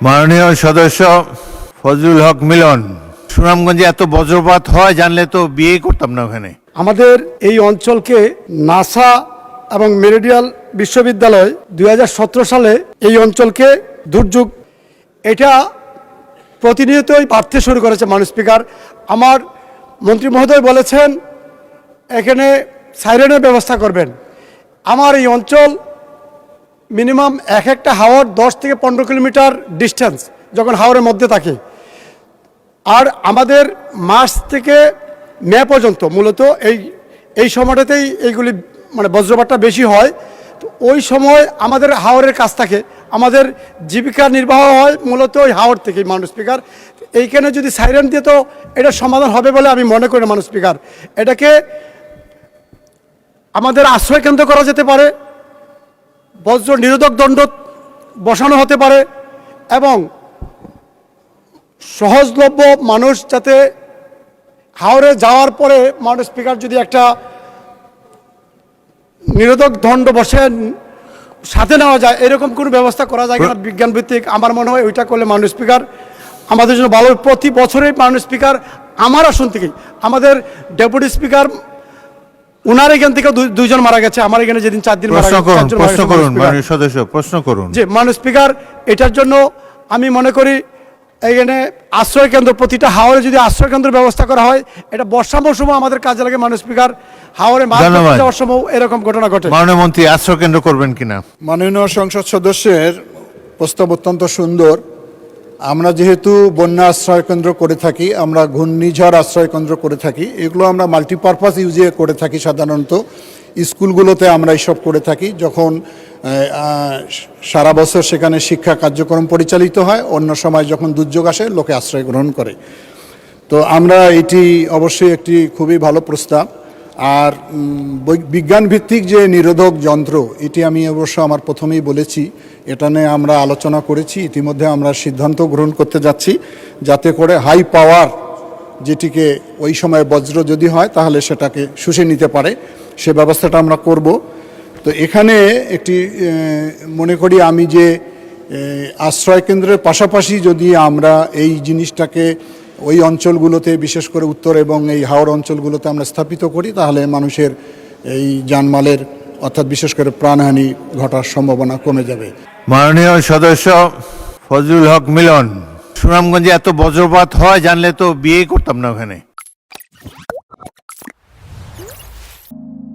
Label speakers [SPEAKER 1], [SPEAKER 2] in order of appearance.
[SPEAKER 1] মাননীয় সদস্য ফজলুল হক মিলন, সুনামগঞ্জে এত বজ্রপাত হয় জানলে তো বিয়ে করতাম না ওখানে।
[SPEAKER 2] আমাদের এই অঞ্চলকে নাসা এবং মেরিডিয়াল বিশ্ববিদ্যালয় 2017 সালে এই অঞ্চলকে দুর্যোগ এটা প্রতিনিয়তই বাড়তে শুরু করেছে। মাননীয় স্পিকার, আমার মন্ত্রী মহোদয় বলেছেন এখানে সাইরেনের ব্যবস্থা করবেন। আমার এই অঞ্চল মিনিমাম একটা হাওর 10 থেকে 15 কিলোমিটার ডিস্টেন্স যখন হাওরের মধ্যে থাকে, আর আমাদের মার্চ থেকে মে পর্যন্ত মূলত এই সময়টাতেই এইগুলি মানে বজ্রপাতটা বেশি হয়। তো ওই সময় আমাদের হাওরের কাছ থাকে, আমাদের জীবিকা নির্বাহ হয় মূলত ওই হাওর থেকেই। মাননীয় স্পিকার, এইখানে যদি সাইরেন দিয়ে তো এটা সমাধান হবে বলে আমি মনে করি। মাননীয় স্পিকার, এটাকে আমাদের আশ্রয় কেন্দ্র করা যেতে পারে, বজ্র নিরোধক দণ্ড বসানো হতে পারে, এবং সহজলভ্য মানুষ যাতে হাওরে যাওয়ার পরে মাননীয় স্পিকার যদি একটা নিরোধক দণ্ড বসে সাথে নেওয়া যায়, এরকম কোনো ব্যবস্থা করা যায় কিনা বিজ্ঞান ভিত্তিক, আমার মনে হয় ওইটা করলে মাননীয় স্পিকার আমাদের জন্য ভালো। প্রতি বছরেই মাননীয় স্পিকার আমার আসন থেকেই আমাদের ডেপুটি স্পিকার উনার এখান থেকে দুইজন মারা গেছে, আমার এখানে যেদিন 4 দিন মারা গেছে।
[SPEAKER 1] প্রশ্ন করুন।
[SPEAKER 2] যে মাননীয় স্পিকার, এটার জন্য আমি মনে করি এখানে আশ্রয় কেন্দ্র, প্রতিটা হাওরে যদি আশ্রয় কেন্দ্র ব্যবস্থা করা হয়, এটা বর্ষা মৌসুমে আমাদের কাজে লাগে। মাননীয় স্পিকার, হাওরে মাছ যাওয়ার সময় এরকম ঘটনা ঘটে।
[SPEAKER 1] মাননীয় মন্ত্রী, আশ্রয় কেন্দ্র করবেন কিনা?
[SPEAKER 3] মাননীয় সংসদ সদস্যের প্রস্তাব অত্যন্ত সুন্দর। আমরা যেহেতু বন্যা আশ্রয় কেন্দ্র করে থাকি, আমরা ঘূর্ণিঝড় আশ্রয় কেন্দ্র করে থাকি, এগুলো আমরা মাল্টিপারপাস ইউজে করে থাকি। সাধারণত স্কুলগুলোতে আমরা এইসব করে থাকি, যখন সারা বছর সেখানে শিক্ষা কার্যক্রম পরিচালিত হয়, অন্য সময় যখন দুর্যোগ আসে লোকে আশ্রয় গ্রহণ করে। তো আমরা এটি অবশ্যই একটি খুবই ভালো প্রস্তাব। আর বিজ্ঞান ভিত্তিক যে নিরোধক যন্ত্র, এটি আমি অবশ্য আমার প্রথমেই বলেছি, এটা নিয়ে আমরা আলোচনা করেছি। ইতিমধ্যে আমরা সিদ্ধান্ত গ্রহণ করতে যাচ্ছি যাতে করে হাই পাওয়ার, যেটিকে ওই সময় বজ্র যদি হয় তাহলে সেটাকে শুষে নিতে পারে, সে ব্যবস্থাটা আমরা করব। তো এখানে একটি মনে করি আমি যে আশ্রয় কেন্দ্রের পাশাপাশি যদি আমরা এই জিনিসটাকে ওই অঞ্চলগুলোতে, বিশেষ করে উত্তর এবং এই হাওড় অঞ্চলগুলোতে আমরা স্থাপিত করি, তাহলে মানুষের এই জানমালের অর্থাৎ বিশেষ করে প্রাণহানি ঘটার সম্ভাবনা কমে যাবে।
[SPEAKER 1] মাননীয় সদস্য ফজলুল হক মিলন, সুনামগঞ্জে এত বজ্রপাত হয় জানলে তো বিয়ে করতাম না ওখানে।